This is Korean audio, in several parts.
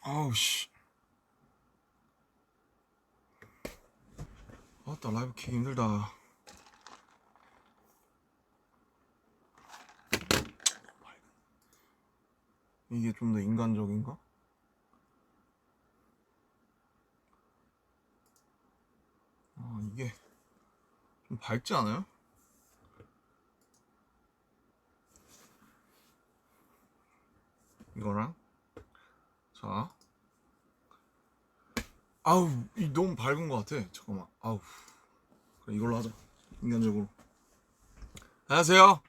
아우 씨. 아따 라이브 키 힘들다. 이게 좀 더 인간적인가? 이게 좀 밝지 않아요? 이거랑 자 아우 이 너무 밝은 것 같아. 잠깐만. 아우 그래 이걸로 하자. 인간적으로. 안녕하세요.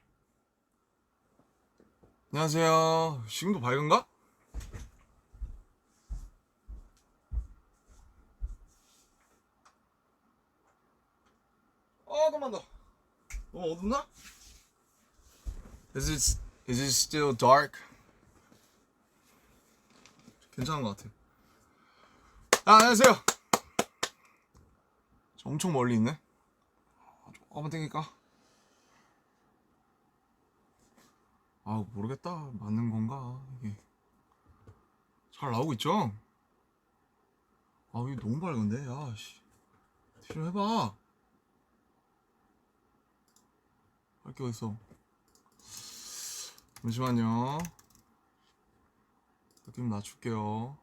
안녕하세요. 지금도 밝은가? 잠깐만 더. 너무 어둡나? Is it still dark? 괜찮은 것 같아. 안녕하세요. 엄청 멀리 있네. 한번 땡길까? 모르겠다. 맞는 건가 이게. 잘 나오고 있죠? 이게 너무 밝은데. 야씨 좀 해봐. 할 게 어딨어. 잠시만요. 느낌 낮출게요.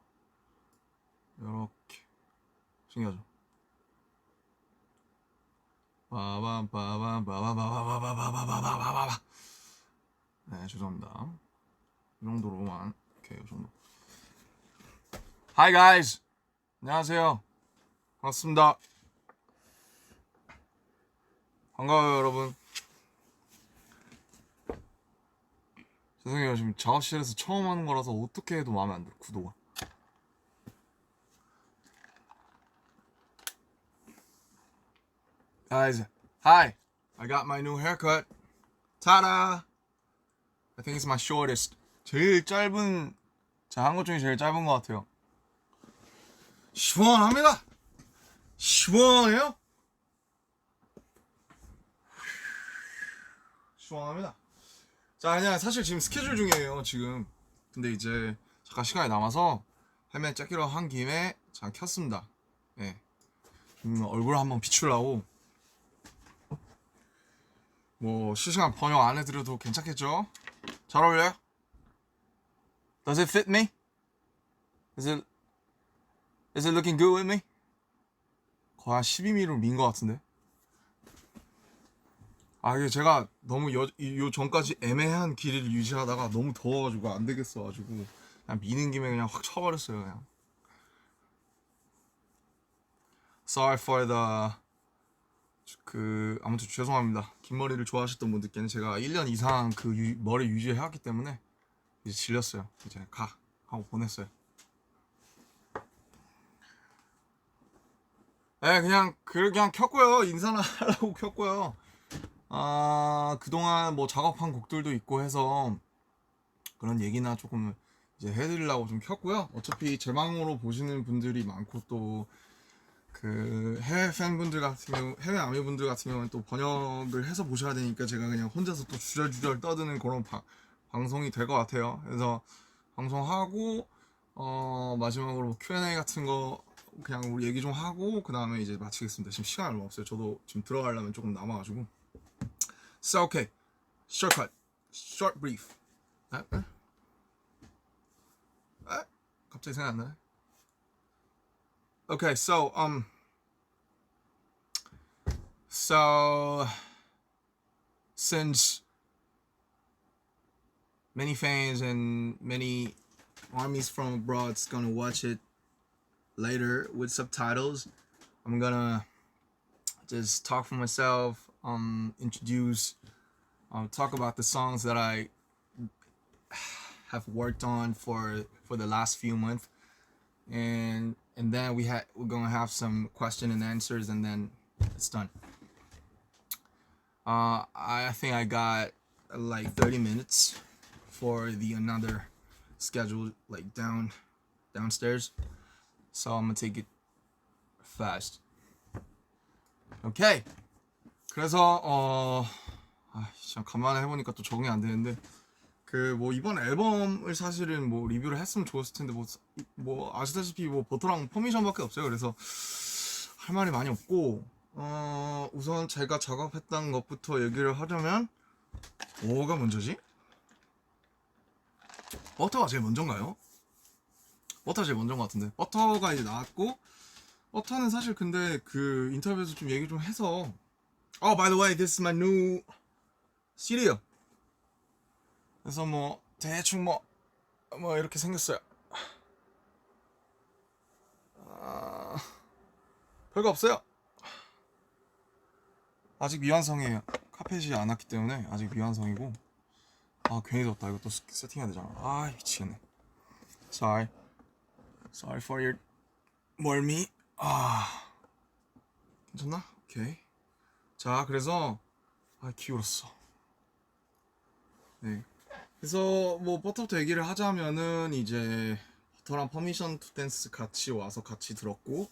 이렇게 신기하죠? 빠밤빠밤빠바바바바바바바바바바바바. 네, 죄송합니다. 이 정도로만. 오케이, 이 정도. Hi guys. 안녕하세요. 반갑습니다. 반가워요, 여러분. 죄송해요. 지금 작업실에서 처음 하는 거라서 어떻게 해도 마음에 안 들어, 구도가. Guys, hi. I got my new haircut. Ta-da! I think it's my shortest. 제일 짧은, 제가 한 것 중에 제일 짧은 것 같아요. 시원합니다. 시원해요? 시원합니다. 자, 그냥 사실 지금 스케줄 중이에요, 지금. 근데 이제 잠깐 시간이 남아서 헤맨 째기로 한 김에 잠깐 켰습니다. 예. 얼굴 한번 비추려고. 뭐 실시간 번역 안 해드려도 괜찮겠죠? 잘 어울려요? Does it fit me? Is it looking good with me? 거의 한 12mm로 민 것 같은데. 이게 제가 너무 요 전까지 애매한 길이를 유지하다가 너무 더워가지고 안 되겠어가지고 그냥 미는 김에 그냥 확 쳐버렸어요, 그냥. Sorry for the 아무튼 죄송합니다. 긴 머리를 좋아하셨던 분들께는 제가 1년 이상 그 머리 유지해왔기 때문에 이제 질렸어요. 이제 가 하고 보냈어요. 네, 그냥 켰고요. 인사나 하려고 켰고요. 그동안 뭐 작업한 곡들도 있고 해서 그런 얘기나 조금 이제 해드리려고 좀 켰고요. 어차피 제 방으로 보시는 분들이 많고 또 그 해외 팬분들 같은 경우, 해외 아미분들 같은 경우는 또 번역을 해서 보셔야 되니까 제가 그냥 혼자서 또 주절주절 떠드는 그런 방송이 될 것 같아요. 그래서 방송하고 마지막으로 뭐 Q&A 같은 거 그냥 우리 얘기 좀 하고 그 다음에 이제 마치겠습니다. 지금 시간 얼마 없어요. 저도 지금 들어가려면 조금 남아가지고. So okay, shortcut, short brief. 갑자기 생각 안 나네. Okay, so since many fans and many armies from abroad's gonna watch it later with subtitles, I'm gonna just talk for myself, introduce, talk about the songs that I have worked on for the last few months, and then we're gonna have some question and answers, and then it's done. I think I got like 30 minutes for the another schedule like downstairs, so I'm gonna take it fast. Okay. 그래서 참 간만에 해보니까 또 적응이 안 되는데 그 뭐 이번 앨범을 사실은 뭐 리뷰를 했으면 좋았을 텐데 뭐 아시다시피 뭐 버터랑 퍼미션밖에 없어요. 그래서 할 말이 많이 없고 우선 제가 작업했던 것부터 얘기를 하자면 뭐가 먼저지? 버터가 제일 먼저인가요? 버터가 제일 먼저인 것 같은데 버터가 이제 나왔고 버터는 사실 근데 그 인터뷰에서 좀 얘기 좀 해서 by the way this is my new cereal 그래서 뭐 대충 뭐 이렇게 생겼어요. 별거 없어요. 아직 미완성이에요. 카펫이 안 왔기 때문에 아직 미완성이고 괜히 덥다. 이거 또 세팅해야 되잖아. 미치겠네. Sorry for your 멀미. 괜찮나? 오케이. 자, 그래서 기울었어. 네. 그래서 뭐 버터부터 얘기를 하자면은 이제 버터랑 퍼미션 투 댄스 같이 와서 같이 들었고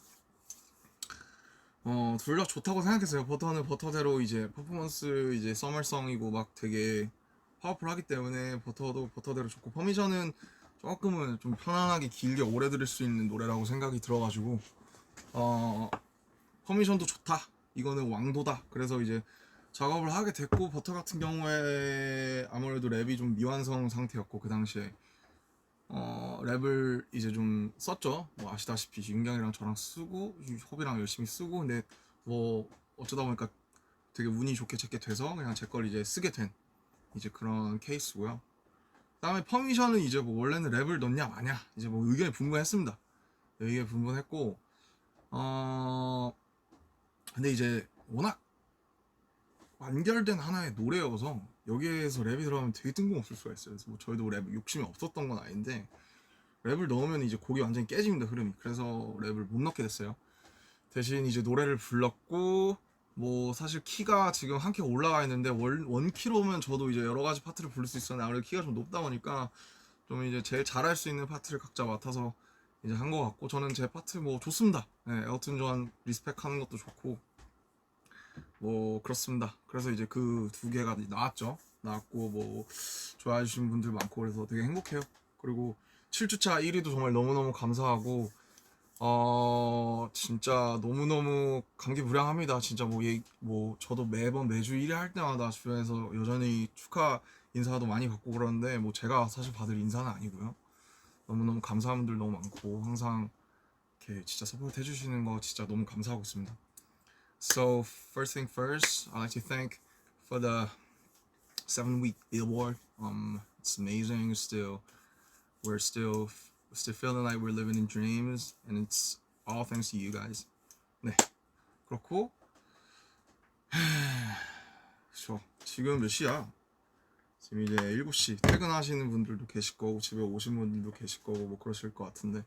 둘 다 좋다고 생각했어요. 버터는 버터대로 이제 퍼포먼스 이제 서멀성이고 막 되게 파워풀하기 때문에 버터도 버터대로 좋고 퍼미션은 조금은 좀 편안하게 길게 오래 들을 수 있는 노래라고 생각이 들어가지고 퍼미션도 좋다. 이거는 왕도다. 그래서 이제 작업을 하게 됐고 버터 같은 경우에 아무래도 랩이 좀 미완성 상태였고 그 당시에 랩을 이제 좀 썼죠. 뭐 아시다시피 윤경이랑 저랑 쓰고 호비랑 열심히 쓰고 근데 뭐 어쩌다 보니까 되게 운이 좋게 제게 돼서 그냥 제 걸 이제 쓰게 된 이제 그런 케이스고요. 그다음에 퍼미션은 이제 뭐 원래는 랩을 넣냐 마냐 이제 뭐 의견이 분분했습니다. 의견이 분분했고 근데 이제 워낙 완결된 하나의 노래여서 여기에서 랩이 들어가면 되게 뜬금없을 수가 있어요. 그래서 뭐 저희도 랩 욕심이 없었던 건 아닌데 랩을 넣으면 이제 곡이 완전히 깨집니다, 흐름이. 그래서 랩을 못 넣게 됐어요. 대신 이제 노래를 불렀고 뭐 사실 키가 지금 한 키가 올라가 있는데 원 키로면 저도 이제 여러 가지 파트를 부를 수 있었는데 아무래도 키가 좀 높다 보니까 좀 이제 제일 잘할 수 있는 파트를 각자 맡아서 이제 한 것 같고 저는 제 파트 뭐 좋습니다. 네, 엘튼 존 리스펙하는 것도 좋고 뭐 그렇습니다. 그래서 이제 그 두 개가 나왔고 뭐 좋아해 주시는 분들 많고 그래서 되게 행복해요. 그리고 7주차 1위도 정말 너무너무 감사하고 진짜 너무너무 감기무량합니다. 진짜 뭐 저도 매주 1위 할 때마다 주변에서 여전히 축하 인사도 많이 받고 그러는데 뭐 제가 사실 받을 인사는 아니고요. 너무너무 감사한 분들 너무 많고 항상 이렇게 진짜 서포트 해주시는 거 진짜 너무 감사하고 있습니다. So first thing first, I'd like to thank for the 7-week Billboard. It's amazing. We're still feeling like we're living in dreams, and it's all thanks to you guys. 네, 그렇고 지금 몇 시야? 지금 이제 7시 퇴근하시는 분들도 계실 거고 집에 오신 분들도 계실 거고 뭐 그러실 것 같은데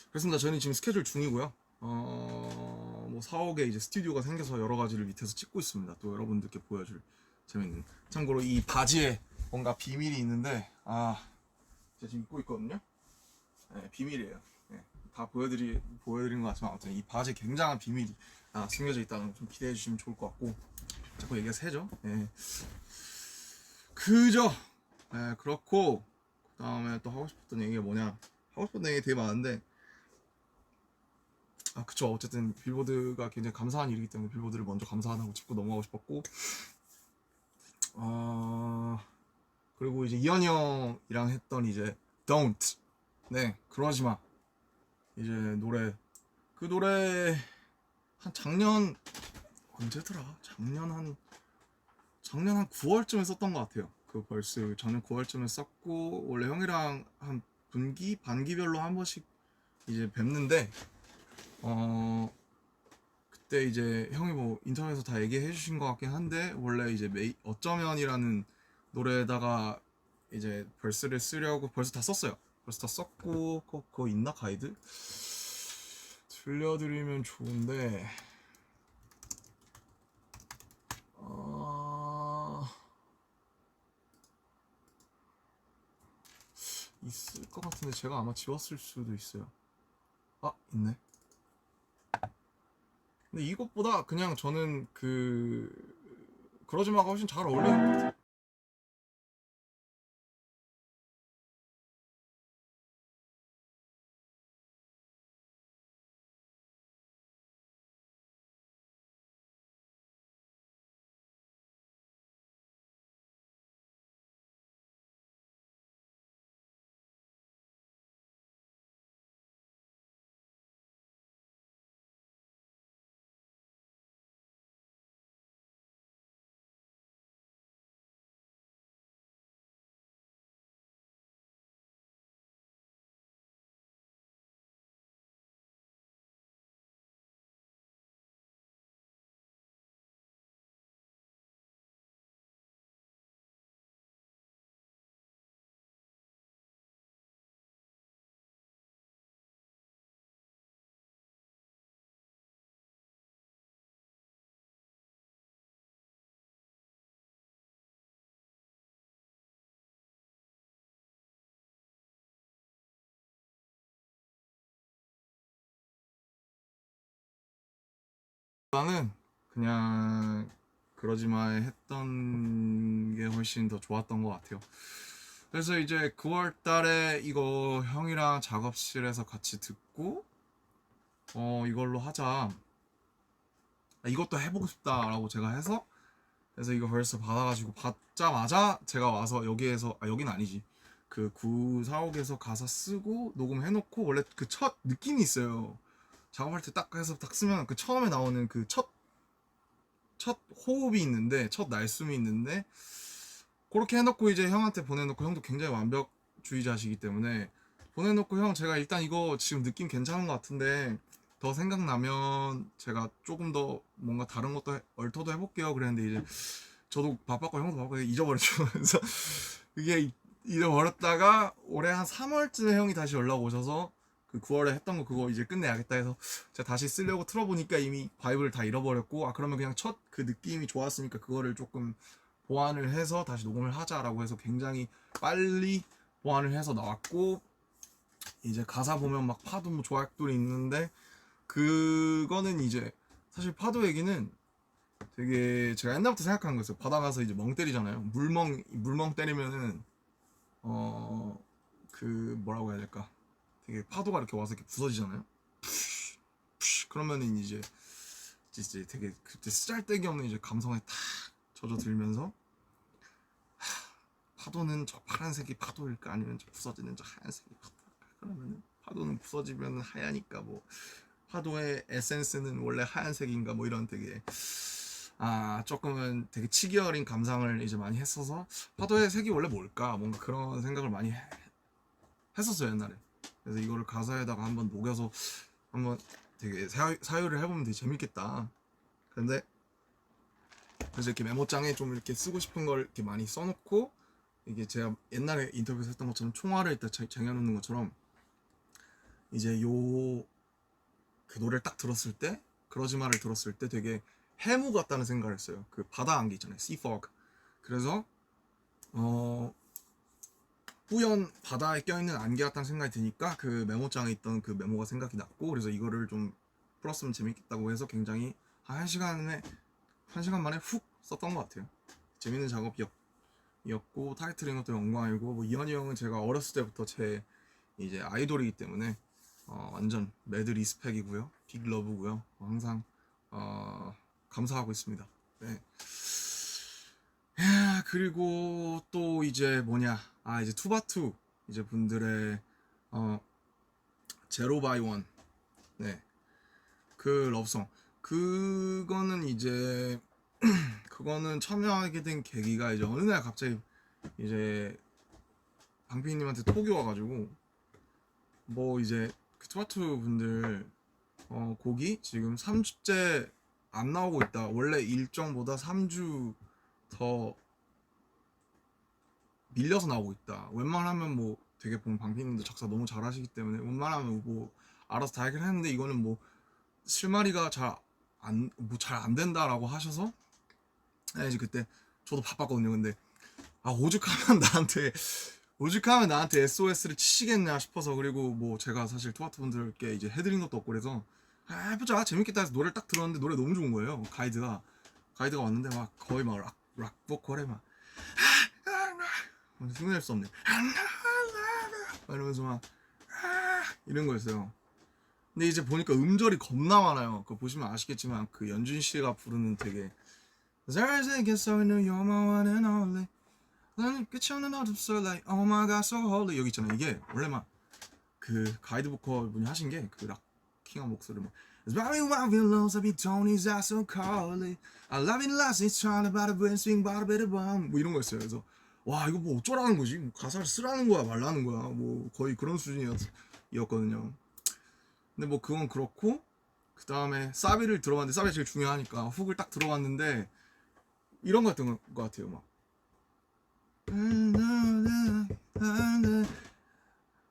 그렇습니다. 저는 지금 스케줄 중이고요. 뭐 사옥에 이제 스튜디오가 생겨서 여러 가지를 밑에서 찍고 있습니다. 또 여러분들께 보여줄 재밌는. 참고로 이 바지에 뭔가 비밀이 있는데 제가 지금 입고 있거든요. 네, 비밀이에요. 네, 다 보여드린 것 같지만 아무튼 이 바지에 굉장한 비밀이 숨겨져 있다는 걸 좀 기대해 주시면 좋을 것 같고 자꾸 얘기가 새죠. 네. 그죠. 네, 그렇고 그 다음에 또 하고 싶었던 얘기가 뭐냐. 하고 싶었던 얘기 되게 많은데 그쵸. 어쨌든 빌보드가 굉장히 감사한 일이기 때문에 빌보드를 먼저 감사하다고 짚고 넘어가고 싶었고 그리고 이제 이현이 형이랑 했던 이제 Don't 네 그러지마 이제 그 노래 한 작년 언제더라? 작년 한 9월쯤에 썼던 것 같아요. 그 벌스 작년 9월쯤에 썼고 원래 형이랑 한 반기별로 한 번씩 이제 뵙는데 그때 이제 형이 뭐 인터넷에서 다 얘기해 주신 것 같긴 한데 원래 이제 어쩌면이라는 노래에다가 이제 벌스를 쓰려고 벌스 다 썼어요. 벌스 다 썼고 그거 있나 가이드? 들려드리면 좋은데 있을 것 같은데 제가 아마 지웠을 수도 있어요. 있네. 근데 이것보다 그냥 저는 그러지마가 훨씬 잘 어울리는 것 같아요. 나는 그냥 그러지마 했던 게 훨씬 더 좋았던 것 같아요. 그래서 이제 9월 달에 이거 형이랑 작업실에서 같이 듣고 이걸로 하자, 이것도 해보고 싶다라고 제가 해서, 그래서 이거 벌써 받아가지고 받자마자 제가 와서 여기에서, 여긴 아니지, 그 945에서 가사 쓰고 녹음해놓고, 원래 그 첫 느낌이 있어요. 작업할 때 딱 해서 딱 쓰면 그 처음에 나오는 그 첫 호흡이 있는데, 첫 날숨이 있는데, 그렇게 해놓고 이제 형한테 보내놓고, 형도 굉장히 완벽주의자시기 때문에 보내놓고, 형 제가 일단 이거 지금 느낌 괜찮은 것 같은데 더 생각나면 제가 조금 더 뭔가 다른 것도 얼터도 해볼게요 그랬는데, 이제 저도 바빴고 형도 바빴고 잊어버렸죠. 그래서 이게 잊어버렸다가 올해 한 3월쯤에 형이 다시 연락 오셔서 그 9월에 했던 거 그거 이제 끝내야겠다 해서 제가 다시 쓰려고 틀어보니까 이미 바이브를 다 잃어버렸고, 그러면 그냥 첫 그 느낌이 좋았으니까 그거를 조금 보완을 해서 다시 녹음을 하자라고 해서 굉장히 빨리 보완을 해서 나왔고, 이제 가사 보면 막 파도 뭐 조약돌이 있는데, 그거는 이제 사실 파도 얘기는 되게 제가 옛날부터 생각하는 거였어요. 바다 가서 이제 멍 때리잖아요. 물멍 때리면은 그 뭐라고 해야 될까, 되게 파도가 이렇게 와서 이렇게 부서지잖아요. 그러면은 이제 되게 그때 쓰잘데기 없는 이제 감성에 탁 젖어들면서, 파도는 저 파란색이 파도일까, 아니면 저 부서지는 저 하얀색이 파도일까, 그러면은 파도는 부서지면 하얘니까 뭐 파도의 에센스는 원래 하얀색인가, 뭐 이런 되게 조금은 되게 치기 어린 감상을 이제 많이 했어서, 파도의 색이 원래 뭘까, 뭔가 그런 생각을 많이 했었어요 옛날에. 그래서 이거를 가사에다가 한번 녹여서 한번 되게 사유를 해보면 되게 재밌겠다. 근데 그래서 이렇게 메모장에 좀 이렇게 쓰고 싶은 걸 이렇게 많이 써놓고, 이게 제가 옛날에 인터뷰에서 했던 것처럼 총알을 딱 쟁여놓는 것처럼, 이제 그 노래를 딱 들었을 때, 그러지마를 들었을 때 되게 해무 같다는 생각을 했어요. 그 바다 안개 있잖아요, sea fog. 그래서 뿌연 바다에 껴있는 안개 같다는 생각이 드니까 그 메모장에 있던 그 메모가 생각이 났고, 그래서 이거를 좀 풀었으면 재밌겠다고 해서 굉장히 한 1시간 만에 훅 썼던 것 같아요. 재밌는 작업이었고, 타이틀인 것도 영광이고, 뭐 이현이 형은 제가 어렸을 때부터 제 이제 아이돌이기 때문에 완전 매드 리스펙이고요, 빅 러브고요. 항상 감사하고 있습니다. 네. 그리고 또 이제 뭐냐, 이제 투바투 이제 분들의 제로 바이 원, 네, 그 러브송, 그거는 이제 그거는 참여하게 된 계기가 이제 어느 날 갑자기 이제 방피디님한테 톡이 와가지고, 뭐 이제 그 투바투 분들 곡이 지금 3주째 안 나오고 있다. 원래 일정보다 3주 더 밀려서 나오고 있다. 웬만하면 뭐 되게 보면 방피님도 작사 너무 잘하시기 때문에 웬만하면 뭐 알아서 다 해결했는데, 이거는 뭐 실마리가 잘 안 된다라고 하셔서, 이제 그때 저도 바빴거든요. 근데 오죽하면 나한테 SOS를 치시겠냐 싶어서, 그리고 뭐 제가 사실 투바투 분들께 이제 해드린 것도 없고, 그래서 해보자 재밌겠다 해서 노래를 딱 들었는데 노래 너무 좋은 거예요. 가이드가 왔는데 막 거의 막 락 보컬에 막 흉낼 수 없네 이러면서 막 이런 거였어요. 근데 이제 보니까 음절이 겁나 많아요. 그거 보시면 아시겠지만 그 연준 씨가 부르는 되게 잘생겼어 you're my one and only, 나는 끝이 없는 어둠 속 like oh my god so holy, 여기 있잖아요. 이게 원래 막 그 가이드 보컬 분이 하신 게 그 락킹한 목소리 막 It's very wild willows of Tony's are so cold I love it last it's trying about a brain swing about a bit of bomb, 뭐 이런 거였어요. 그래서 와 이거 뭐 어쩌라는 거지, 뭐 가사를 쓰라는 거야 말라는 거야, 뭐 거의 그런 수준이었거든요. 근데 뭐 그건 그렇고, 그 다음에 사비를 들어봤는데, 사비가 제일 중요하니까 훅을 딱 들어봤는데 이런 거였던 것 같아요. 막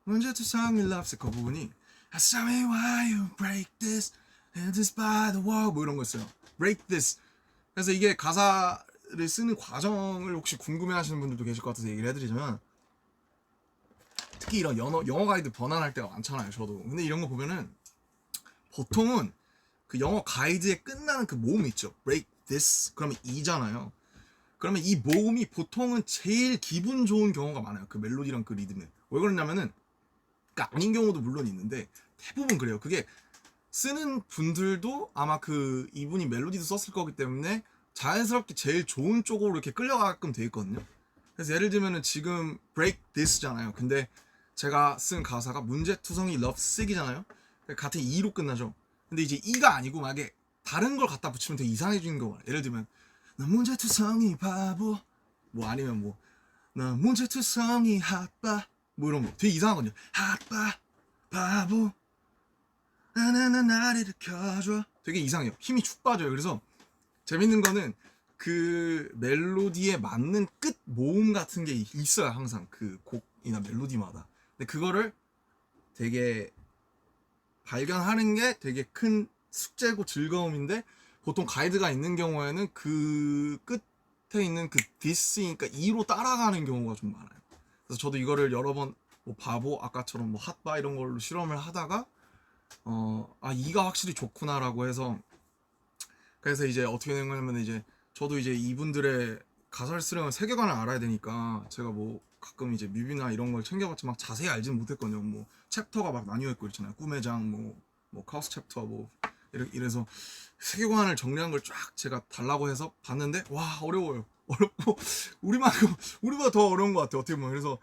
먼저 투성이 love 그 부분이 Tell me why you break this and this by the wall, 뭐 이런 거였어요. break this. 그래서 이게 가사를 쓰는 과정을 혹시 궁금해하시는 분들도 계실 것 같아서 얘기를 해드리자면, 특히 이런 영어 가이드 번안할 때가 많잖아요 저도. 근데 이런 거 보면은 보통은 그 영어 가이드에 끝나는 그 모음 있죠. break this 그러면 이잖아요. 그러면 이 모음이 보통은 제일 기분 좋은 경우가 많아요. 그 멜로디랑 그 리듬에. 왜 그러냐면은 그러니까 아닌 경우도 물론 있는데 대부분 그래요. 그게 쓰는 분들도 아마 그 이분이 멜로디도 썼을 거기 때문에 자연스럽게 제일 좋은 쪽으로 이렇게 끌려가게끔 돼 있거든요. 그래서 예를 들면은 지금 break this잖아요. 근데 제가 쓴 가사가 문제투성이 love sick이잖아요. 같은 E로 끝나죠. 근데 이제 E가 아니고 만약에 다른 걸 갖다 붙이면 되게 이상해지는 거야. 예를 들면 나 문제투성이 바보 뭐 아니면 뭐 나 문제투성이 핫바 뭐 이런 거 되게 이상하거든요. 핫바 바보 나나나 나를 일으켜줘 되게 이상해요. 힘이 축 빠져요. 그래서 재밌는 거는 그 멜로디에 맞는 끝 모음 같은 게 있어요. 항상 그 곡이나 멜로디마다. 근데 그거를 되게 발견하는 게 되게 큰 숙제고 즐거움인데 보통 가이드가 있는 경우에는 그 끝에 있는 그 디스니까 2로 따라가는 경우가 좀 많아요. 그래서 저도 이거를 여러 번 뭐 바보 아까처럼 뭐 핫바 이런 걸로 실험을 하다가 아 2가 확실히 좋구나라고 해서 그래서 이제 어떻게 된 거냐면 이제 저도 이제 이분들의 가사를 쓰려면 세계관을 알아야 되니까 제가 뭐 가끔 이제 뮤비나 이런 걸 챙겨봤지 막 자세히 알지는 못했거든요. 뭐 챕터가 막 나뉘어 있고 있잖아요. 꿈의 장, 뭐 카우스 챕터 뭐 이래서 세계관을 정리한 걸 쫙 제가 달라고 해서 봤는데 와 어려워요. 어렵고 우리보다 더 어려운 것 같아요. 어떻게 보면 그래서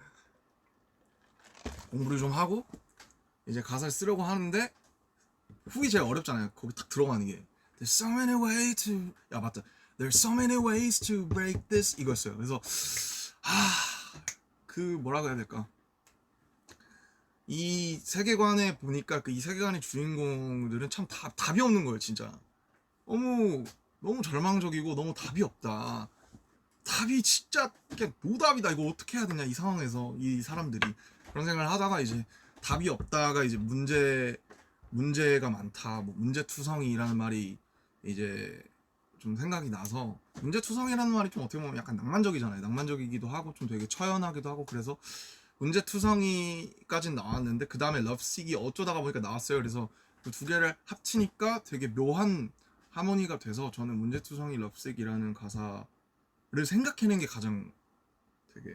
공부를 좀 하고 이제 가사를 쓰려고 하는데 훅이 제일 어렵잖아요. 거기 딱 들어가는 게 There's so many ways to 야 맞다 There's so many ways to break this 이거였어요. 그래서 그 뭐라고 해야 될까 이 세계관에 보니까 그 이 세계관의 주인공들은 참 답이 없는 거예요. 진짜 너무 절망적이고 너무 답이 없다. 답이 진짜 노답이다. 이거 어떻게 해야 되냐 이 상황에서 이 사람들이 그런 생각을 하다가 이제 답이 없다가 이제 문제가 많다. 뭐 문제투성이라는 말이 이제 좀 생각이 나서 문제투성이라는 말이 좀 어떻게 보면 약간 낭만적이잖아요. 낭만적이기도 하고 좀 되게 처연하기도 하고 그래서 문제투성이까지는 나왔는데 그 다음에 러브식이 어쩌다가 보니까 나왔어요. 그래서 그 두 개를 합치니까 되게 묘한 하모니가 돼서 저는 문제투성이 러브식이라는 가사를 생각해낸 게 가장 되게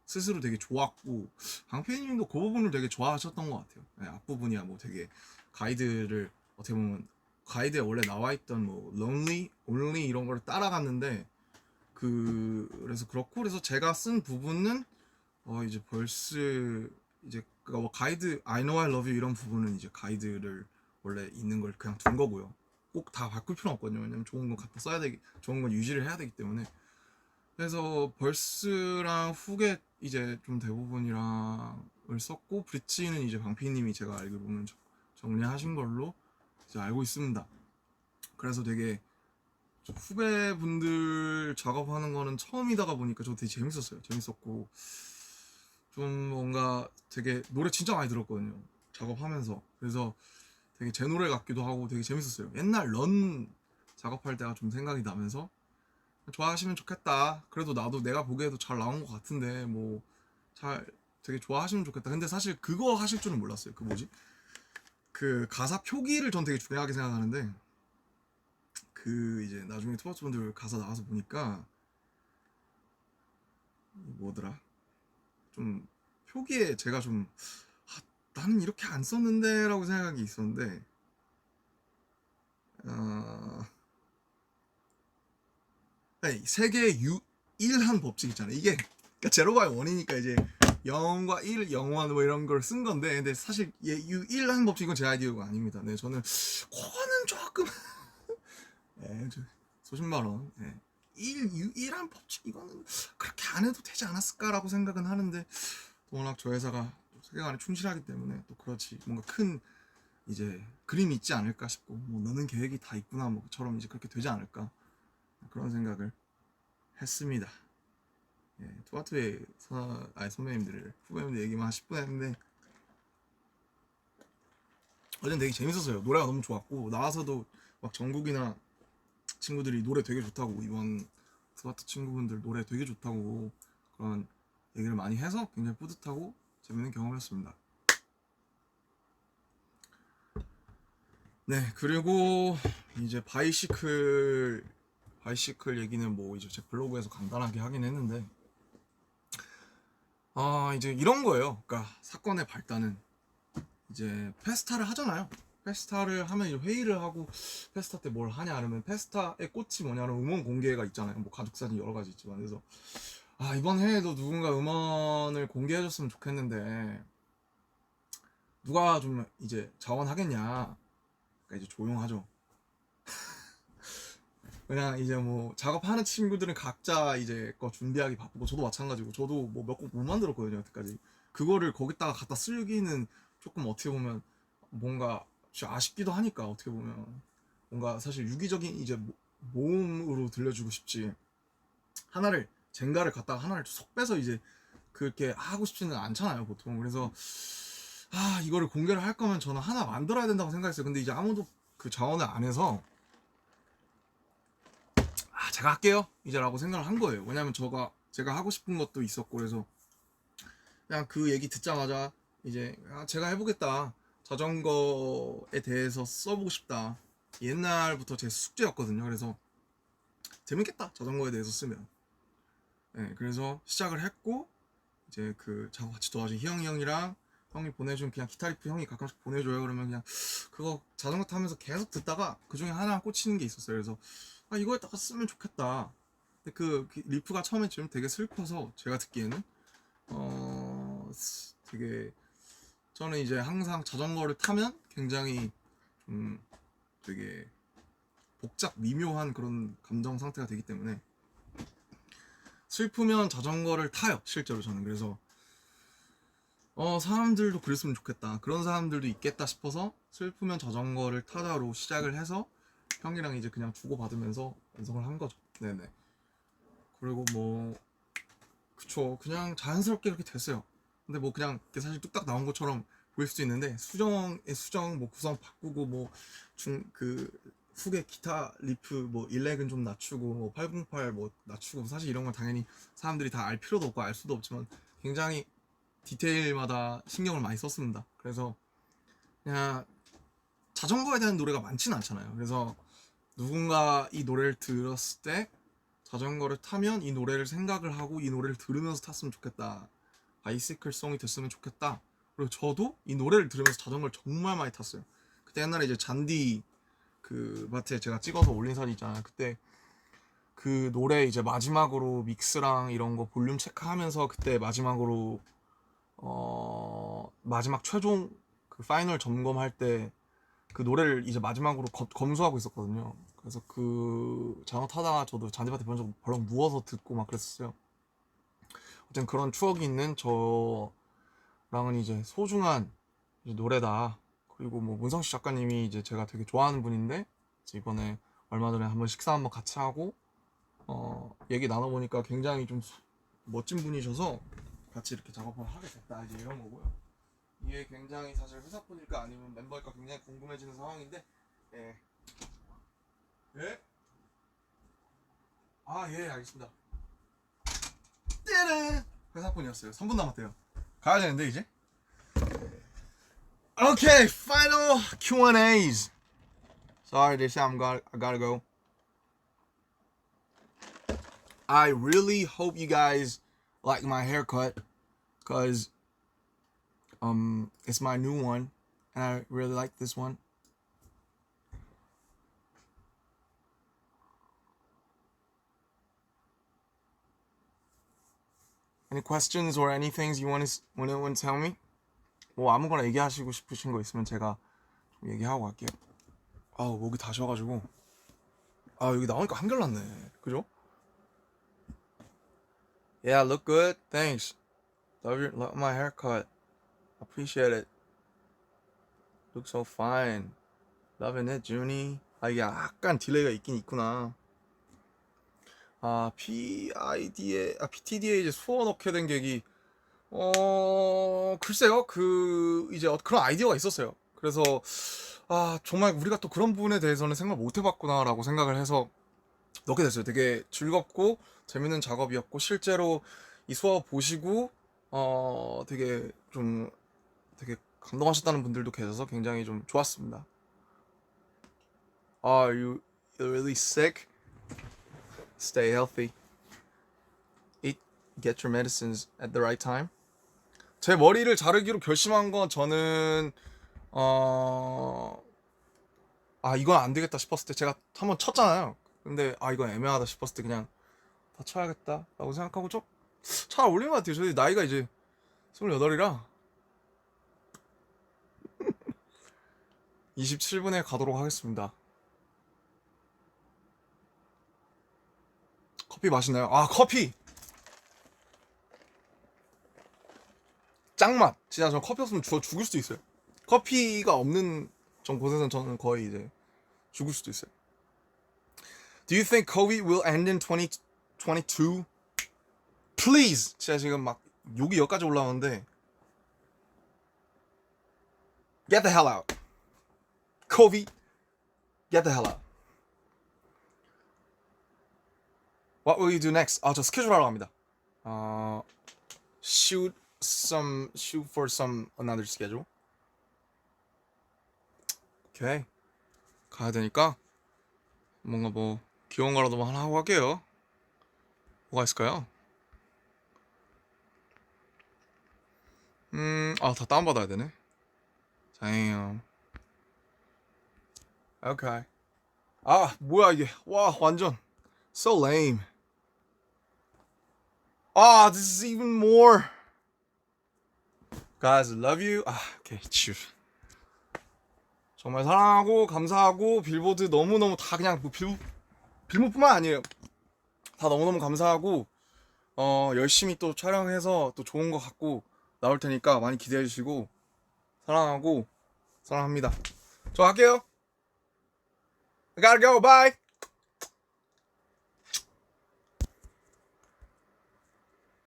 스스로 되게 좋았고 강PD님도 그 부분을 되게 좋아하셨던 것 같아요. 네, 앞부분이야 뭐 되게 가이드를 어떻게 보면 가이드에 원래 나와있던 뭐 lonely, only 이런 걸 따라갔는데 그래서 그렇고 그래서 제가 쓴 부분은 이제 벌스 이제 뭐 가이드 I know I love you 이런 부분은 이제 가이드를 원래 있는 걸 그냥 둔 거고요. 꼭 다 바꿀 필요는 없거든요. 왜냐면 좋은 건 갖다 써야 되기 좋은 건 유지를 해야 되기 때문에 그래서 벌스랑 훅에 이제 좀 대부분이랑을 썼고 브릿지는 이제 방피님이 제가 알기로는 정리하신 걸로 이제 알고 있습니다. 그래서 되게 후배분들 작업하는 거는 처음이다가 보니까 저 되게 재밌었어요. 재밌었고 좀 뭔가 되게 노래 진짜 많이 들었거든요. 작업하면서 그래서 되게 제 노래 같기도 하고 되게 재밌었어요. 옛날 런 작업할 때가 좀 생각이 나면서 좋아하시면 좋겠다. 그래도 나도 내가 보기에도 잘 나온 것 같은데 뭐 잘 되게 좋아하시면 좋겠다. 근데 사실 그거 하실 줄은 몰랐어요. 그 뭐지? 그 가사 표기를 전 되게 중요하게 생각하는데 그 이제 나중에 투바투 분들 가사 나와서 보니까 뭐더라? 좀 표기에 제가 좀 나는 이렇게 안 썼는데 라고 생각한 게 있었는데 세계의 유일한 법칙 있잖아요. 이게 그러니까 제로가 원이니까 이제 0과 1, 0원 뭐 이런 걸 쓴 건데 근데 사실 유일한 법칙 이건 제 아이디어가 아닙니다. 네, 저는 그거는 조금 네, 수십만 원 네. 유일한 법칙 이거는 그렇게 안 해도 되지 않았을까라고 생각은 하는데 워낙 저 회사가 세계관에 충실하기 때문에 또 그렇지 뭔가 큰 이제 그림이 있지 않을까 싶고 뭐 너는 계획이 다 있구나 뭐처럼 이제 그렇게 되지 않을까 그런 생각을 했습니다. 예, 투바투의 선배님들 후배님들 얘기만 한 10분 했는데 어제는 되게 재밌었어요. 노래가 너무 좋았고 나와서도 막 정국이나 친구들이 노래 되게 좋다고 이번 투바투 친구분들 노래 되게 좋다고 그런 얘기를 많이 해서 굉장히 뿌듯하고 재밌는 경험이었습니다. 네, 그리고 이제 바이시클 얘기는 뭐 이제 제 블로그에서 간단하게 하긴 했는데, 이제 이런 거예요. 그러니까 사건의 발단은 이제 페스타를 하잖아요. 페스타를 하면 이제 회의를 하고, 페스타 때 뭘 하냐 하면, 페스타의 꽃이 뭐냐면 음원 공개가 있잖아요. 뭐 가족 사진 여러 가지 있지만. 그래서 이번 해에도 누군가 음원을 공개해줬으면 좋겠는데 누가 좀 이제 자원하겠냐. 그러니까 이제 조용하죠. 그냥 이제 뭐 작업하는 친구들은 각자 이제 거 준비하기 바쁘고, 저도 마찬가지고, 저도 뭐 몇 곡 못 만들었거든요 여태까지. 그거를 거기다가 갖다 쓰기는 조금 어떻게 보면 뭔가 아쉽기도 하니까, 어떻게 보면 뭔가 사실 유기적인 이제 모음으로 들려주고 싶지, 하나를 젠가를 갖다가 하나를 속 빼서 이제 그렇게 하고 싶지는 않잖아요 보통. 그래서 이거를 공개를 할 거면 저는 하나 만들어야 된다고 생각했어요. 근데 이제 아무도 그 자원을 안 해서 제가 할게요 이제라고 생각을 한 거예요. 왜냐면 제가 하고 싶은 것도 있었고, 그래서 그냥 그 얘기 듣자마자 이제 제가 해보겠다, 자전거에 대해서 써보고 싶다, 옛날부터 제 숙제였거든요. 그래서 재밌겠다 자전거에 대해서 쓰면. 네, 그래서 시작을 했고, 이제 그 작업 같이 도와준 희영이 형이랑, 형이 보내준 그냥 기타 리프 형이 가끔씩 보내줘요. 그러면 그냥 그거 자전거 타면서 계속 듣다가 그 중에 하나 꽂히는 게 있었어요. 그래서 이거에다가 쓰면 좋겠다. 근데 그 리프가 처음에 좀 되게 슬퍼서, 제가 듣기에는 되게, 저는 이제 항상 자전거를 타면 굉장히 좀 되게 복잡 미묘한 그런 감정 상태가 되기 때문에, 슬프면 자전거를 타요 실제로 저는. 그래서 사람들도 그랬으면 좋겠다, 그런 사람들도 있겠다 싶어서 슬프면 자전거를 타다로 시작을 해서 형이랑 이제 그냥 주고받으면서 완성을 한 거죠. 네네. 그리고 뭐 그쵸, 그냥 자연스럽게 이렇게 됐어요. 근데 뭐 그냥 사실 뚝딱 나온 것처럼 보일 수도 있는데, 수정 뭐 구성 바꾸고, 뭐 그 후계 기타 리프 뭐 일렉은 좀 낮추고, 뭐 808 뭐 낮추고, 사실 이런 건 당연히 사람들이 다 알 필요도 없고 알 수도 없지만 굉장히 디테일마다 신경을 많이 썼습니다. 그래서 그냥 자전거에 대한 노래가 많지는 않잖아요. 그래서 누군가 이 노래를 들었을 때 자전거를 타면 이 노래를 생각을 하고 이 노래를 들으면서 탔으면 좋겠다, 바이시클 송이 됐으면 좋겠다. 그리고 저도 이 노래를 들으면서 자전거를 정말 많이 탔어요. 그때 옛날에 이제 잔디 그 마트에 제가 찍어서 올린 사진 있잖아요. 그때 그 노래 이제 마지막으로 믹스랑 이런 거 볼륨 체크하면서, 그때 마지막으로 마지막 최종 그 파이널 점검할 때 그 노래를 이제 마지막으로 검수하고 있었거든요. 그래서 그 자전거 타다가 저도 잔디밭에 벌렁 누워서 듣고 막 그랬었어요. 어쨌든 그런 추억이 있는 저랑은 이제 소중한 이제 노래다. 그리고 뭐 문성식 작가님이 이제 제가 되게 좋아하는 분인데, 이번에 얼마 전에 한번 식사 한번 같이 하고 얘기 나눠보니까 굉장히 좀 멋진 분이셔서 같이 이렇게 작업을 하게 됐다, 이제 이런 거고요. 이게 굉장히 사실 회사분일까 아니면 멤버일까 굉장히 궁금해지는 상황인데, 예. 예? 예, 알겠습니다. 띠르! 회사분이었어요. 3분 남았대요. 가야 되는데 이제. Okay, final Q&As. Sorry, I gotta go. I really hope you guys like my haircut, cause it's my new one, and I really like this one. Any questions or anything you want to tell me? 뭐 아무거나 얘기하시고 싶으신 거 있으면 제가 좀 얘기하고 갈게요. 목이 다 쉬어가지고. 여기 나오니까 한결났네. 그죠? Yeah, look good. Thanks. Love my haircut. Appreciate it. Look so fine. Loving it, Junie. 이게 약간 딜레이가 있긴 있구나. PTD에 이제 수어 넣게 된 계기. 글쎄요. 이제 그런 아이디어가 있었어요. 그래서 정말 우리가 또 그런 부분에 대해서는 생각 못 해봤구나라고 생각을 해서 넣게 됐어요. 되게 즐겁고 재밌는 작업이었고, 실제로 이 수업 보시고 되게 감동하셨다는 분들도 계셔서 굉장히 좀 좋았습니다. Are you really sick? Stay healthy. Get your medicines at the right time. 제 머리를 자르기로 결심한 건 저는 이건 안 되겠다 싶었을 때 제가 한번 쳤잖아요. 근데 이건 애매하다 싶었을 때 그냥 다 쳐야겠다라고 생각하고 좀 잘 어울리는 것 같아요. 저희 나이가 이제 28이라 27분에 가도록 하겠습니다. 커피 맛있나요? 커피 짱맛. 진짜 저 커피 없으면 죽을 수도 있어요. 커피가 없는 전 곳에서는 저는 거의 이제 죽을 수도 있어요. Do you think COVID will end in 2022? Please. 진짜 지금 막 욕이 여기까지 올라오는데 Get the hell out. COVID, get the hell out. What will you do next? 저 스케줄 하러 갑니다. Shoot for some another schedule. 오케이. 가야 되니까 뭔가 뭐 귀여운 거라도 하나 하고 갈게요. 뭐가 있을까요? 다 다운받아야 되네. Damn. 오케이. 뭐야 이게. 와, 완전 so lame. This is even more. Guys, I love you. 오케이, 치우. 정말 사랑하고 감사하고 빌보드 너무너무 다 그냥 뭐 빌보드뿐만 아니에요. 다 너무너무 감사하고 열심히 또 촬영해서 또 좋은 거 갖고 나올 테니까 많이 기대해 주시고 사랑하고 사랑합니다. 저 갈게요. I gotta go. Bye.